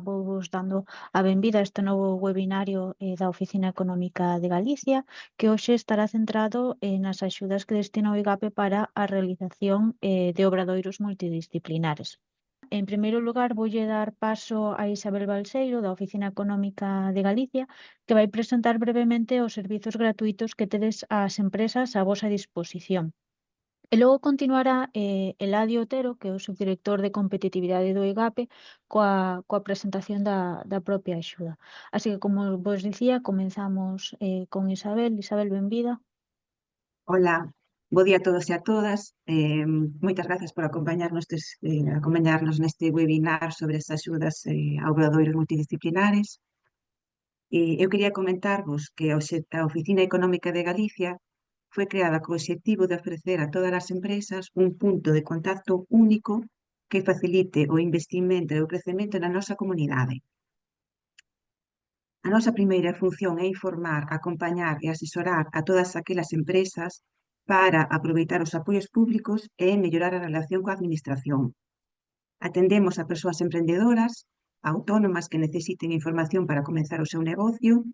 vou vos dando a benvida a este novo webinario da Oficina Económica de Galicia, que hoxe estará centrado nas axudas que destina o IGAPE para a realización de obradoiros multidisciplinares. En primeiro lugar, voulle dar paso a Isabel Balseiro, da Oficina Económica de Galicia, que vai presentar brevemente os servizos gratuitos que tedes ás empresas a vosa disposición. E logo continuará Eladio Otero, que é o subdirector de competitividade do IGAPE, coa presentación da propia axuda. Así que, como vos dicía, comenzamos con Isabel. Isabel, benvida. Ola, bo día a todos e a todas. Moitas grazas por acompañarnos neste webinar sobre as axudas a obradoiros multidisciplinares. Eu quería comentarvos que a Oficina Económica de Galicia foi creada co obxectivo de ofrecer a todas as empresas un punto de contacto único que facilite o investimento e o crecemento na nosa comunidade. A nosa primeira función é informar, acompañar e asesorar a todas aquelas empresas para aproveitar os apoios públicos e mellorar a relación coa administración. Atendemos a persoas emprendedoras, autónomas que necesiten información para comenzar o seu negocio,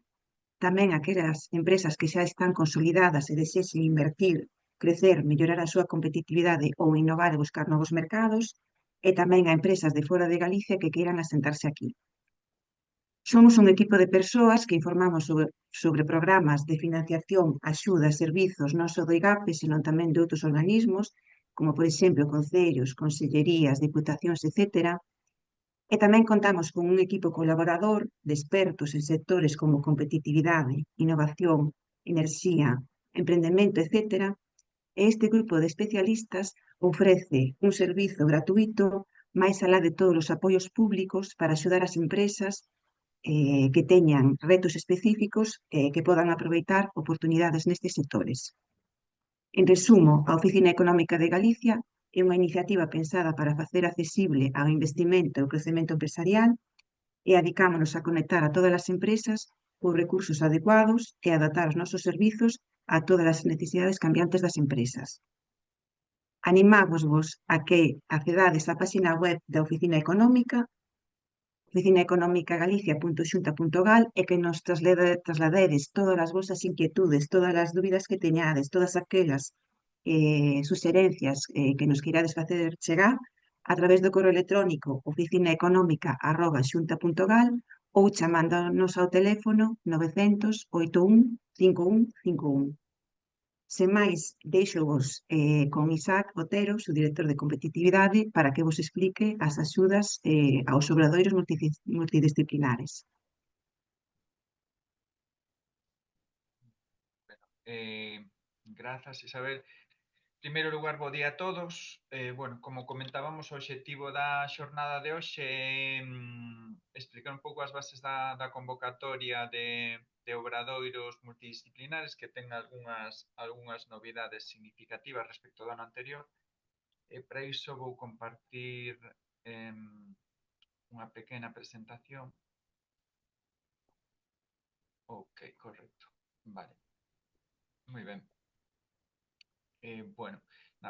tamén aquelas empresas que xa están consolidadas e desexen invertir, crecer, mellorar a súa competitividade ou innovar e buscar novos mercados, e tamén a empresas de fora de Galicia que queiran asentarse aquí. Somos un equipo de persoas que informamos sobre programas de financiación, axudas, servizos, non só do IGAPE, senón tamén de outros organismos, como, por exemplo, concellos, consellerías, diputacións, etc. E tamén contamos con un equipo colaborador de expertos en sectores como competitividade, innovación, enerxía, emprendemento, etc. E este grupo de especialistas ofrece un servizo gratuito máis alá de todos os apoios públicos para axudar as empresas que teñan retos específicos que podan aproveitar oportunidades nestes sectores. En resumo, a Oficina Económica de Galicia é unha iniciativa pensada para facer accesible ao investimento e o crecemento empresarial e adicámonos a conectar a todas as empresas con recursos adecuados e adaptar os nosos servizos a todas as necesidades cambiantes das empresas. Animámosvos a que accedades á página web da Oficina Económica, oficinaeconomicagalicia.xunta.gal, e que nos trasladedes todas as vosas inquietudes, todas as dúbidas que teñades, todas aquelas suxerencias que nos queirades facer chegar a través do correo electrónico oficinaeconomica@xunta.gal ou chamándonos ao teléfono 900 81 51 51. Sen máis, deixovos con Isaac Otero, o director de competitividade, para que vos explique as axudas aos obradoiros multidisciplinares. Grazas, Isabel. En primeiro lugar, bo día a todos. Bueno, como comentábamos, o obxectivo da xornada de hoxe é explicar un pouco as bases da convocatoria de obradoiros multidisciplinares, que ten algunhas novidades significativas respecto do ano anterior. E para iso vou compartir unha pequena presentación. Ok, correcto. Vale. Moi ben. Bueno,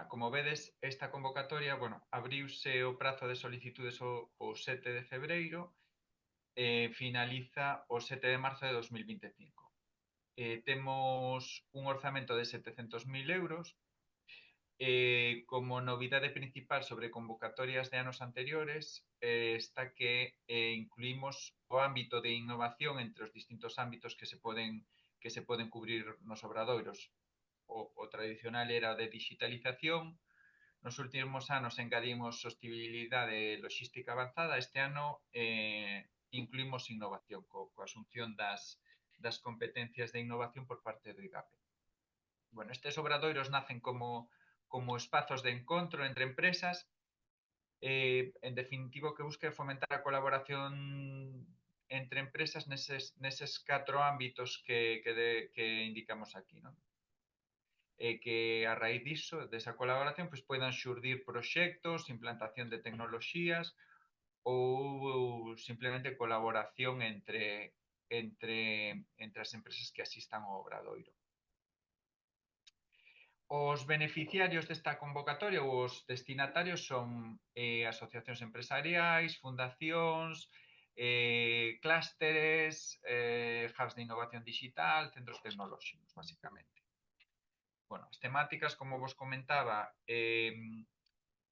como vedes, esta convocatoria, abriuse o prazo de solicitudes o 7 de febreiro e finaliza o 7 de marzo de 2025. Temos un orzamento de 700.000 euros. Como novidade principal sobre convocatorias de anos anteriores está que incluímos o ámbito de innovación entre os distintos ámbitos que se poden cubrir nos obradoiros. O tradicional era de digitalización. Nos últimos anos engadimos sostenibilidade e logística avanzada. Este ano incluímos innovación, coa asunción das competencias de innovación por parte do IGAPE. Bueno, estes obradoiros nacen como espazos de encontro entre empresas. En definitivo, o que busca é fomentar a colaboración entre empresas neses 4 ámbitos que indicamos aquí, non? Que a raíz diso, desa colaboración, pois poidan xurdir proxectos, implantación de tecnoloxías ou simplemente colaboración entre as empresas que asistan ao obradoiro. Os beneficiarios desta convocatoria ou os destinatarios son asociacións empresariais, fundacións, clústeres, hubs de innovación digital, centros tecnolóxicos, básicamente. Bueno, as temáticas, como vos comentaba,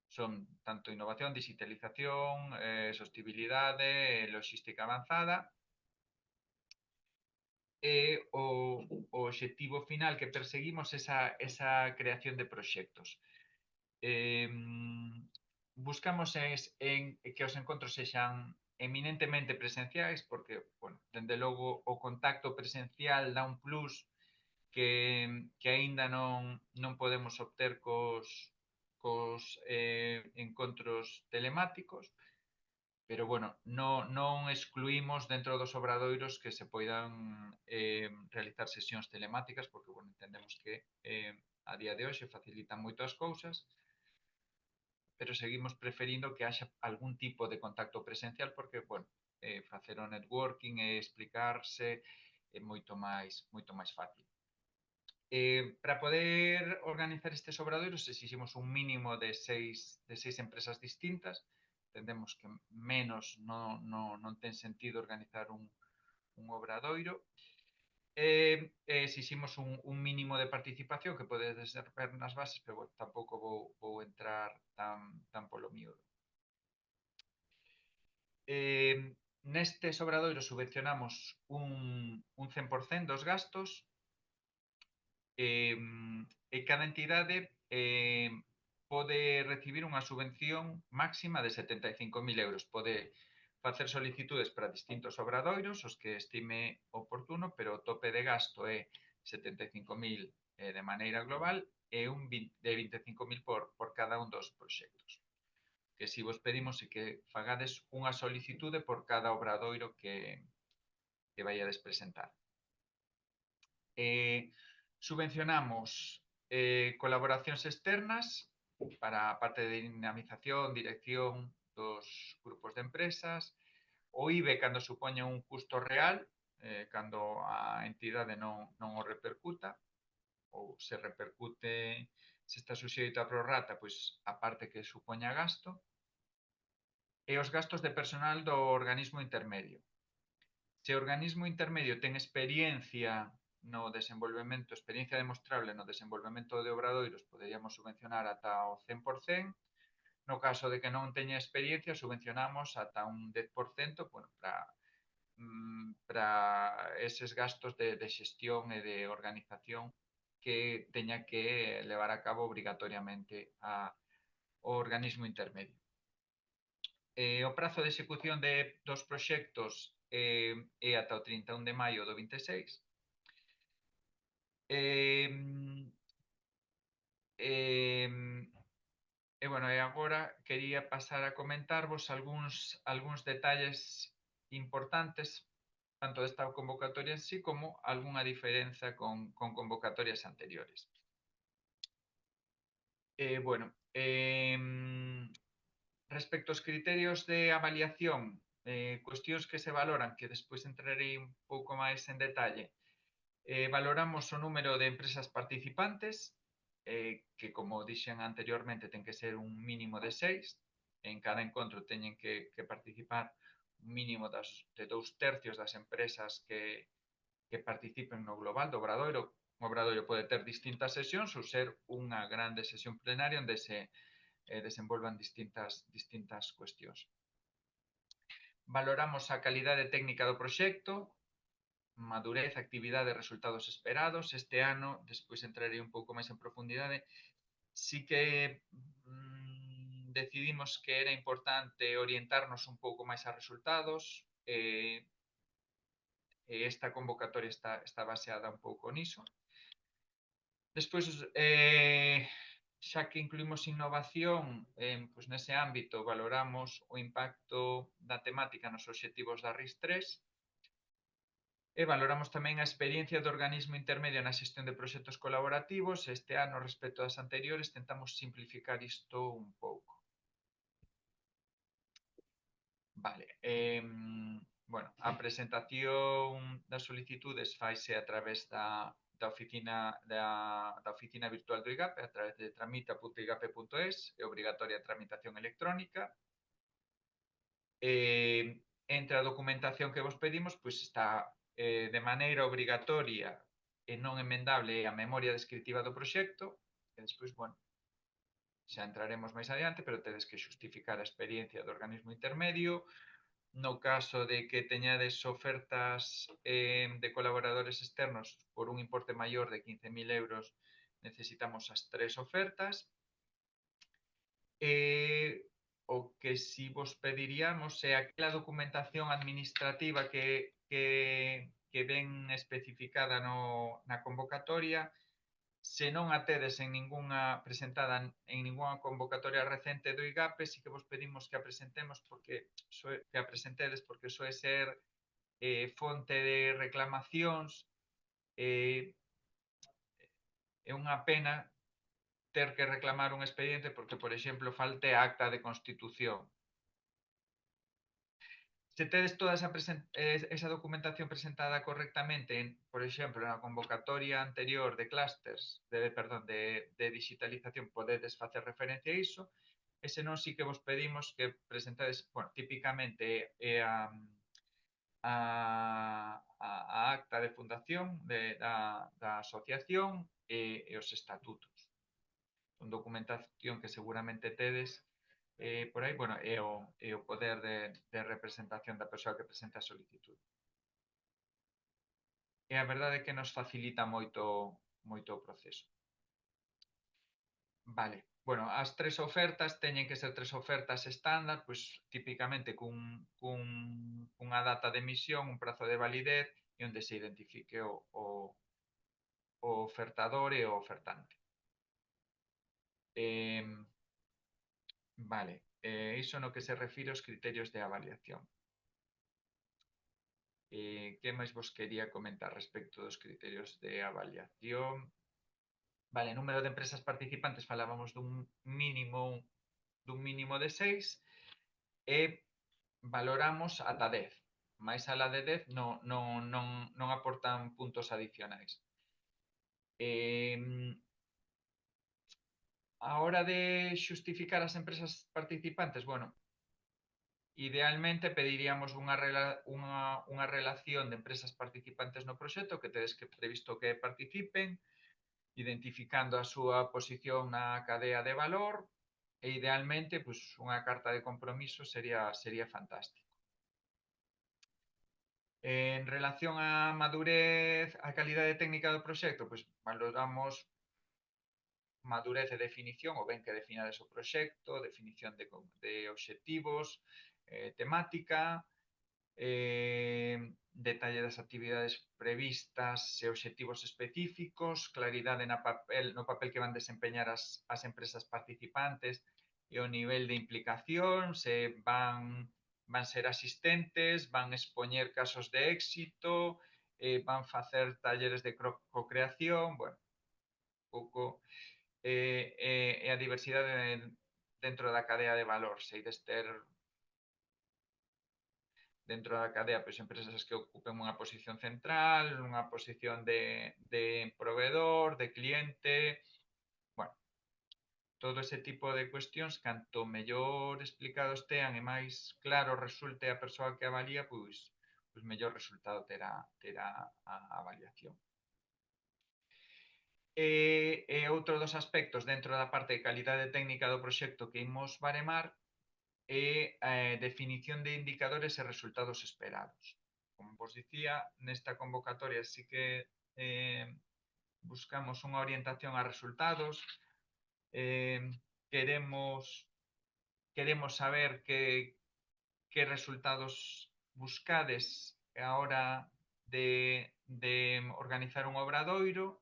son tanto innovación, digitalización, sostenibilidade, logística avanzada. O obxectivo final que perseguimos é esa creación de proxectos. Buscamos que os encontros sexan eminentemente presenciais, porque, bueno, dende logo, o contacto presencial dá un plus que aínda non podemos obter cos encontros telemáticos, pero, bueno, non excluímos dentro dos obradoiros que se poidan realizar sesións telemáticas, porque, bueno, entendemos que a día de hoxe facilitan moito as cousas, pero seguimos preferindo que haxa algún tipo de contacto presencial porque, bueno, facer o networking e explicarse é moito máis fácil. Para poder organizar estes obradoiros exiximos un mínimo de seis empresas distintas. Entendemos que menos non ten sentido organizar un obradoiro. Exiximos un mínimo de participación que podedes ver nas bases, pero, bueno, tampouco vou entrar tan polo miúdo. Nestes obradoiros subvencionamos un 100% dos gastos, e cada entidade pode recibir unha subvención máxima de 75.000 euros. Pode facer solicitudes para distintos obradoiros, os que estime oportuno, pero o tope de gasto é 75.000 de maneira global e de 25.000 por cada un dos proxectos. Que si vos pedimos é que fagades unha solicitude por cada obradoiro que vaiades presentar. Subvencionamos colaboracións externas para a parte de dinamización, dirección dos grupos de empresas, o IBE cando supoña un custo real, cando a entidade non o repercuta, ou se repercute, se está suxeito a prorrata, pois a parte que supoña gasto, e os gastos de personal do organismo intermedio. Se o organismo intermedio ten experiencia demostrable no desenvolvemento de obradoiros, poderíamos subvencionar ata o 100%. No caso de que non teña experiencia, subvencionamos ata un 10%, bueno, para eses gastos de xestión e de organización que teña que levar a cabo obrigatoriamente o organismo intermedio. O prazo de execución dos proxectos é ata o 31 de maio do 26. Bueno, e agora quería pasar a comentarvos algúns detalles importantes tanto desta convocatoria en sí como algunha diferenza con convocatorias anteriores. Bueno, respecto aos criterios de avaliación, cuestións que se valoran, que despois entrarei un pouco máis en detalle, valoramos o número de empresas participantes, que, como dixen anteriormente, ten que ser un mínimo de 6. En cada encontro teñen que participar un mínimo de 2/3 das empresas que participen no global do obradoiro. O obradoiro pode ter distintas sesións ou ser unha grande sesión plenaria onde se desenvolvan distintas cuestións. Valoramos a calidade técnica do proxecto, madurez, actividade e resultados esperados. Este ano, despois entrarei un pouco máis en profundidade, sí que decidimos que era importante orientarnos un pouco máis a resultados. Esta convocatoria está baseada un pouco niso. Despois, xa que incluímos innovación, pois nese ámbito valoramos o impacto da temática nos obxectivos da RIS3, e valoramos tamén a experiencia do organismo intermedio na xestión de proxectos colaborativos. Este ano, respecto ás anteriores, tentamos simplificar isto un pouco. Vale. Bueno, a presentación das solicitudes faise a través da oficina virtual do IGAP, a través de tramita.igape.es, é obrigatoria a tramitación electrónica. entre a documentación que vos pedimos, pois está de maneira obrigatoria e non emendable a memoria descritiva do proxecto, e despois, bueno, xa entraremos máis adiante, pero tedes que xustificar a experiencia do organismo intermedio. No caso de que teñades ofertas de colaboradores externos por un importe maior de 15.000 euros, necesitamos as 3 ofertas. O que si vos pediríamos é aquela documentación administrativa que ven especificada na convocatoria, se non a tedes en presentada en ningunha convocatoria recente do IGAPE, si que vos pedimos que a presentemos que a presentedes porque soe ser fonte de reclamacións. É unha pena ter que reclamar un expediente porque, por exemplo, falte a acta de constitución. Se tedes toda esa documentación presentada correctamente, por exemplo, na convocatoria anterior de clusters, de digitalización, podedes facer referencia a iso, e senón sí que vos pedimos que presentades, bueno, típicamente a acta de fundación da asociación e os estatutos. Son documentación que seguramente tedes por aí, bueno, é o poder de representación da persoa que presenta a solicitud. E a verdade é que nos facilita moito o proceso. Vale, bueno, as 3 ofertas teñen que ser 3 ofertas estándar, pois típicamente cunha data de emisión, un prazo de validez e onde se identifique o ofertador e o ofertante. Vale, iso no que se refire aos criterios de avaliación. Que máis vos quería comentar respecto dos criterios de avaliación? Vale, número de empresas participantes, falábamos dun mínimo de 6 e valoramos ata 10. Mais alá de 10 non aportan puntos adicionais. A hora de xustificar as empresas participantes, bueno, idealmente pediríamos unha relación de empresas participantes no proxecto que tedes que previsto que participen, identificando a súa posición na cadea de valor e idealmente pois, unha carta de compromiso sería fantástico. En relación á madurez, á calidade técnica do proxecto, pois valoramos madurez e definición, o ben que definades o proxecto, definición de obxectivos, temática, detalle das actividades previstas e obxectivos específicos, claridade no papel que van desempeñar as empresas participantes e o nivel de implicación, se van ser asistentes, van expoñer casos de éxito, van facer talleres de co-creación, bueno, pouco e a diversidade dentro da cadea de valor, se ides ter dentro da cadea pois, empresas que ocupen unha posición central, unha posición de proveedor, de cliente, bueno, todo ese tipo de cuestións, canto mellor explicados tean e máis claro resulte a persoa que avalía, pois mellor resultado terá a avaliación. E outro dos aspectos dentro da parte de calidade técnica do proxecto que imos baremar e definición de indicadores e resultados esperados. Como vos dicía, nesta convocatoria sí que buscamos unha orientación a resultados, queremos saber que resultados buscades a hora de organizar un obradoiro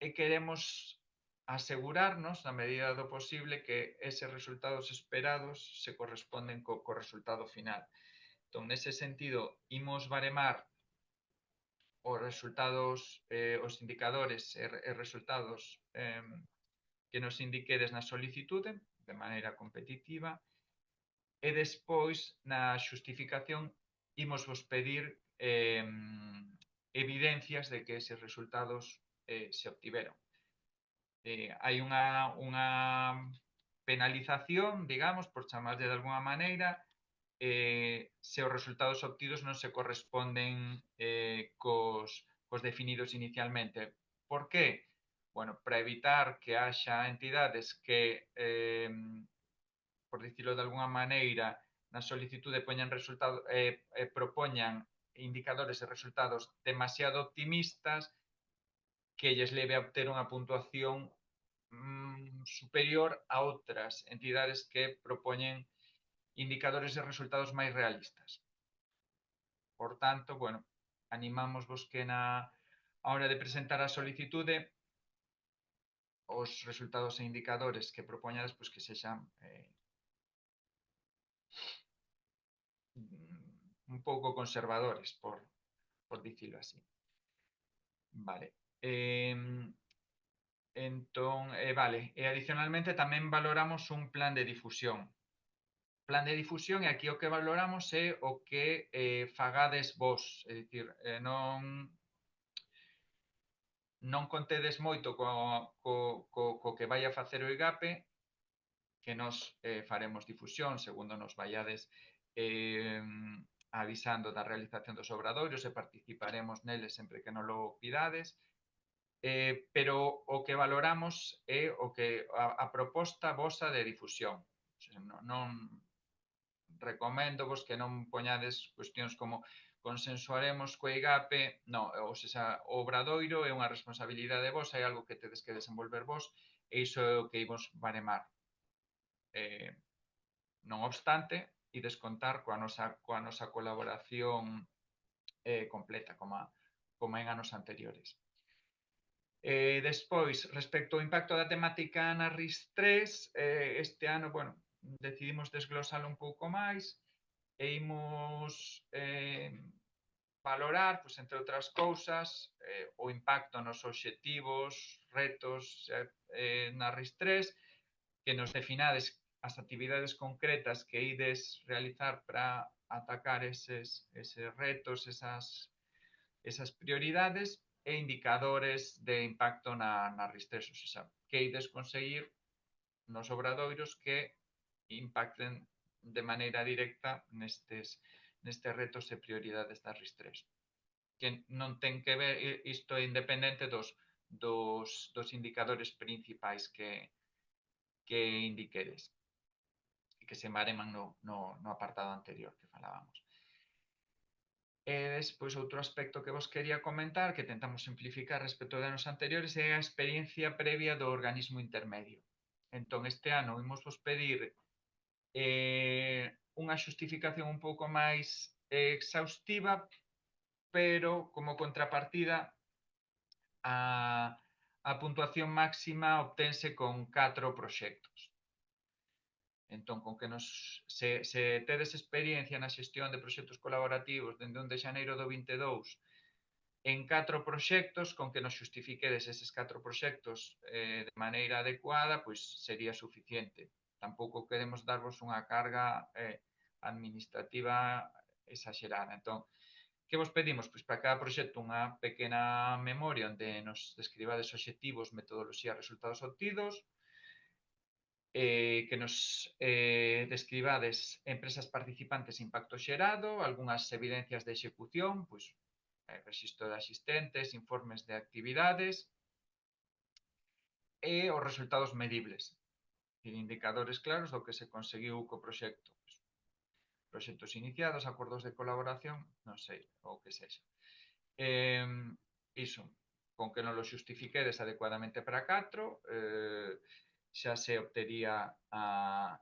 e queremos asegurarnos, na medida do posible, que eses resultados esperados se corresponden co resultado final. Entón, nese sentido, imos baremar os resultados, os indicadores e resultados que nos indiquedes na solicitude, de maneira competitiva, e despois, na xustificación, imos vos pedir evidencias de que eses resultados se obtiveron. Hai unha penalización, digamos, por chamarlle de alguna maneira, se os resultados obtidos non se corresponden cos definidos inicialmente. Por qué? Bueno, para evitar que haxa entidades que, por dicirlo de alguna maneira, na solicitude propoñan indicadores de resultados demasiado optimistas que lles leve a obter unha puntuación superior a outras entidades que propoñen indicadores de resultados máis realistas. Por tanto, bueno, animámosvos que a hora de presentar a solicitude os resultados e indicadores que propoñades pois que sexan un pouco conservadores, por dicilo así. Vale. Entón, vale, e adicionalmente tamén valoramos un plan de difusión. Plan de difusión e aquí o que valoramos é o que fagades vos, é dicir, non contedes moito co que vai a facer o IGAPE, que nos faremos difusión segundo nos vaiades avisando da realización dos obradoiros e participaremos neles sempre que non lo pidades, pero o que valoramos é a proposta vosa de difusión. O sea, non recoméndovos que non poñades cuestións como consensuaremos co IGAPE, non, ou seja, o obradoiro é unha responsabilidade vosa, é algo que tedes que desenvolver vos, e iso é o que imos baremar. Non obstante, ides contar coa nosa colaboración completa, como en anos anteriores. Despois, respecto ao impacto da temática na RIS3, este ano, bueno, decidimos desglosalo un pouco máis e imos valorar, pois, entre outras cousas, o impacto nos obxectivos, retos na RIS3, que nos definades as actividades concretas que ides realizar para atacar eses retos, esas prioridades e indicadores de impacto na RIS3, ou seja, que ides conseguir nos obradoiros que impacten de maneira directa nestes retos e prioridades da RIS3. Que non ten que ver, isto é independente dos indicadores principais que indiquedes e que se mareman no apartado anterior que falábamos. E despois outro aspecto que vos quería comentar, que tentamos simplificar respecto de anos anteriores, é a experiencia previa do organismo intermedio. Entón, este ano imos vos pedir unha xustificación un pouco máis exhaustiva, pero como contrapartida a puntuación máxima obtense con 4 proxectos. Entón, con que se tedes experiencia na xestión de proxectos colaborativos dende 1 de xaneiro do 22 en 4 proxectos, con que nos xustifiquedes eses 4 proxectos de maneira adecuada, pois sería suficiente. Tampouco queremos darvos unha carga administrativa exagerada. Entón, que vos pedimos? Pois para cada proxecto unha pequena memoria onde nos describades obxectivos, metodoloxía e resultados obtidos, que nos describades empresas participantes e impacto xerado, algunhas evidencias de execución, pois registro de asistentes, informes de actividades e os resultados medibles, indicadores claros do que se conseguiu co proxecto. Proxectos iniciados, acordos de colaboración, non sei, o que sexa. Iso, con que non lo xustifiquedes adecuadamente para 4, xa se obtería a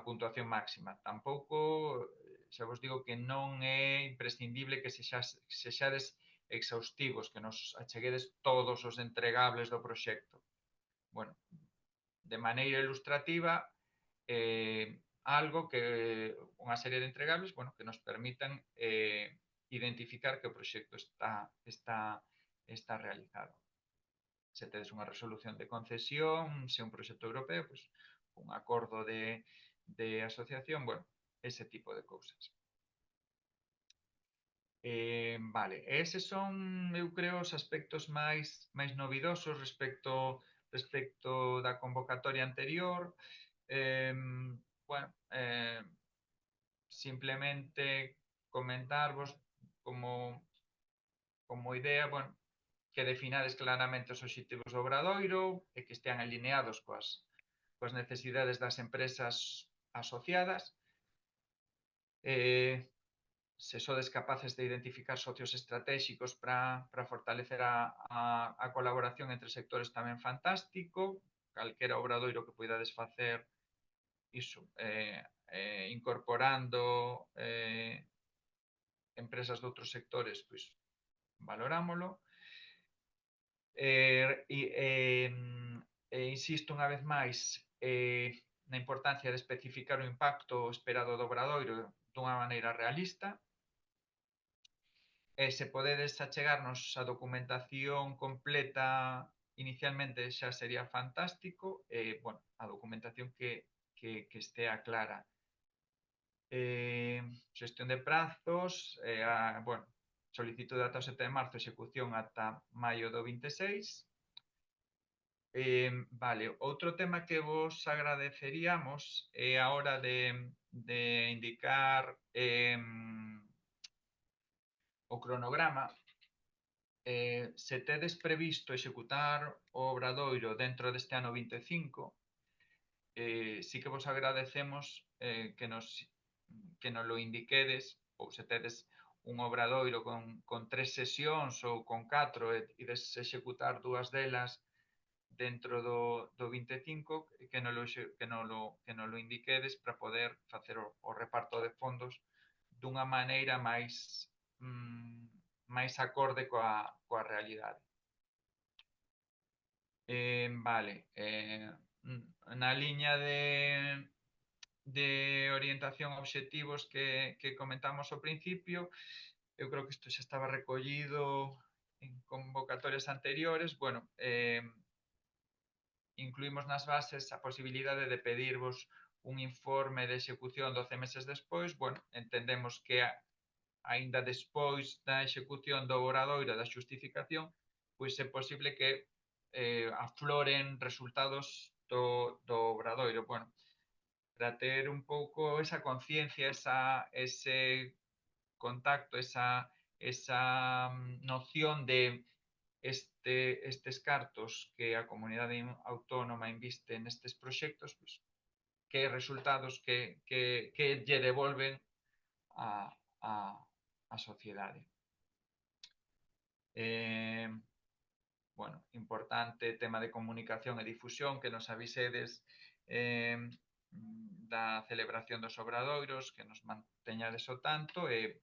puntuación máxima. Tampouco, xa vos digo que non é imprescindible que sexades exhaustivos, que nos acheguedes todos os entregables do proxecto. Bueno, de maneira ilustrativa, algo que unha serie de entregables, bueno, que nos permitan identificar que o proxecto está realizado. Se tedes unha resolución de concesión, se un proxecto europeo, pois un acordo de asociación, bueno, ese tipo de cousas. Vale, eses son, eu creo, os aspectos máis novidosos respecto da convocatoria anterior. Bueno, simplemente comentarvos como idea, bueno, que definades claramente os obxectivos do Obradoiro e que estean alineados coas necesidades das empresas asociadas. Se sodes capaces de identificar socios estratégicos para fortalecer a colaboración entre sectores tamén fantástico, calquera obradoiro que poidades facer iso, incorporando empresas de outros sectores, pois valorámolo. Insisto unha vez máis na importancia de especificar o impacto esperado do obradoiro dunha maneira realista. Se podedes achegarnos a documentación completa inicialmente xa sería fantástico. Bueno, a documentación que estea clara. Xestión de prazos, bueno, solicitude ata o 7 de marzo, execución ata maio do 26. Vale, outro tema que vos agradeceríamos é a hora de indicar o cronograma. Se tedes previsto executar o obradoiro dentro deste ano 25, sí que vos agradecemos que nos lo indiquedes, ou se tedes un obradoiro con 3 sesións ou con 4 e ides executar 2 delas dentro do 25, que nos lo indiquedes para poder facer o reparto de fondos dunha maneira máis acorde coa realidade. Vale, na liña de orientación a obxectivos que comentamos ao principio, eu creo que isto xa estaba recollido en convocatorias anteriores. Bueno, incluímos nas bases a posibilidade de pedirvos un informe de execución 12 meses despois. Bueno, entendemos que aínda despois da execución do obradoiro da xustificación, pois é posible que afloren resultados do obradoiro. Bueno, para ter un pouco esa conciencia, ese contacto, esa noción de estes cartos que a comunidade autónoma inviste nestes proxectos, pois, que resultados que lle devolven a sociedade. Bueno, importante tema de comunicación e difusión, que nos avisedes da celebración dos obradoiros, que nos manteñades ao tanto e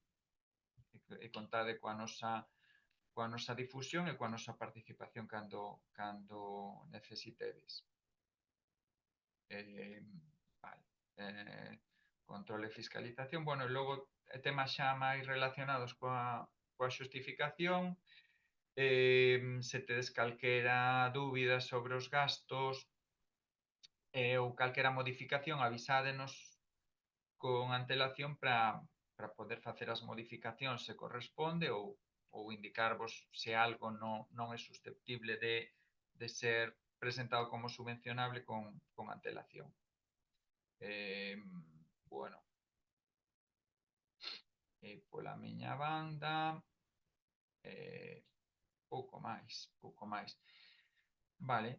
contade coa nosa difusión e coa nosa participación cando necesitedes. Vale. Control e fiscalización. Bueno, e logo temas xa máis relacionados coa xustificación. Se tedes calquera dúbida sobre os gastos ou calquera modificación, avisádenos con antelación para poder facer as modificacións se corresponde ou indicarvos se algo non é susceptible de ser presentado como subvencionable con antelación. Bueno, pola miña banda, pouco máis. Vale,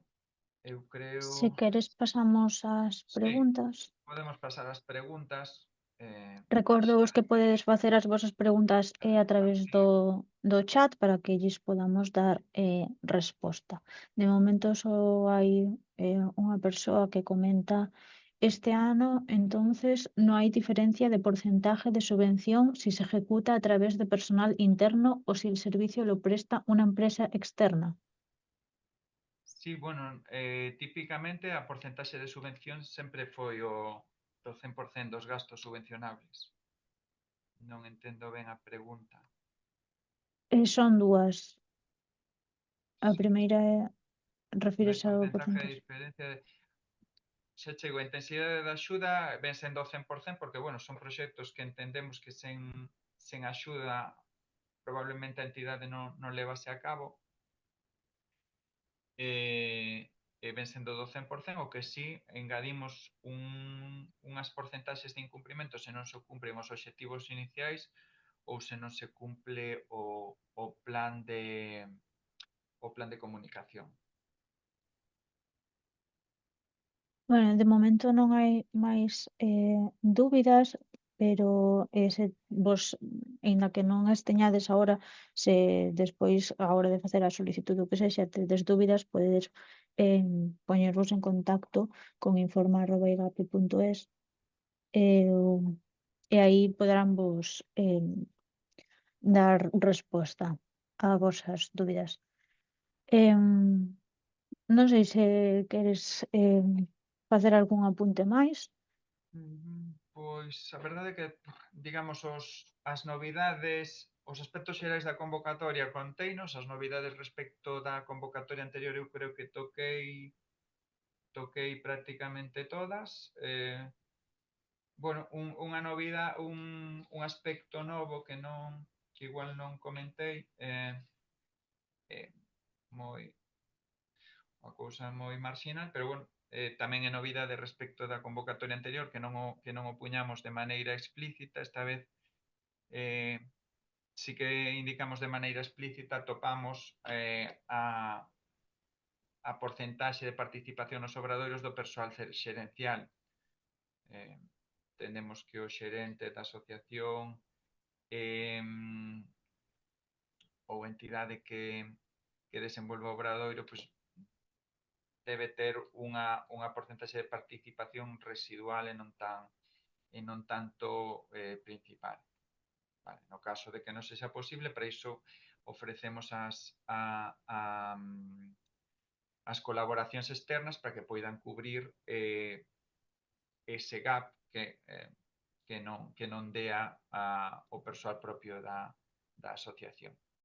eu creo... Se queres pasamos ás preguntas. Sí, podemos pasar ás preguntas. Recordovos que podedes facer as vosas preguntas a través do chat para que lles podamos dar resposta. De momento só hai unha persoa que comenta: este ano, entonces, no hai diferencia de porcentaje de subvención si se ejecuta a través de personal interno o si el servicio lo presta una empresa externa. Sí, bueno, típicamente a porcentaxe de subvención sempre foi o 100% dos gastos subvencionables. Non entendo ben a pregunta. Son dúas. A primeira refírese ao Porcentaxe de porcentaxe. diferencia xa chego, a intensidade da axuda ven sendo o 100% porque, bueno, son proxectos que entendemos que sen axuda probablemente a entidade non levase a cabo. ven sendo do 100%, o que sí engadimos unhas porcentaxes de incumprimento se non se cumpren os obxectivos iniciais ou se non se cumple o plan de comunicación. Bueno, de momento non hai máis dúbidas, pero se vos, aínda que non as teñades agora, se despois, a hora de facer a solicitude ou que sexa, tedes dúbidas, podedes poñervos en contacto con informa@igape.es e aí poderán vos dar resposta a vosas dúbidas. Non sei se queres facer algún apunte máis. Pois a verdade é que, digamos, as novidades, os aspectos xerais da convocatoria conteinos, as novidades respecto da convocatoria anterior eu creo que toquei prácticamente todas. Bueno, unha novidade, un aspecto novo que igual non comentei, moi unha cousa moi marxinal, pero bueno, tamén é novidade respecto da convocatoria anterior que non o puñamos de maneira explícita. Esta vez si que indicamos de maneira explícita, topamos a porcentaxe de participación nos obradoiros do persoal xerencial. Entendemos que o xerente da asociación ou entidade que desenvolve o obradoiro, pois, debe ter unha porcentaxe de participación residual e non tanto principal. Vale, no caso de que non sexa posible, para iso ofrecemos as colaboracións externas para que poidan cubrir ese gap que non dea o persoal propio da asociación.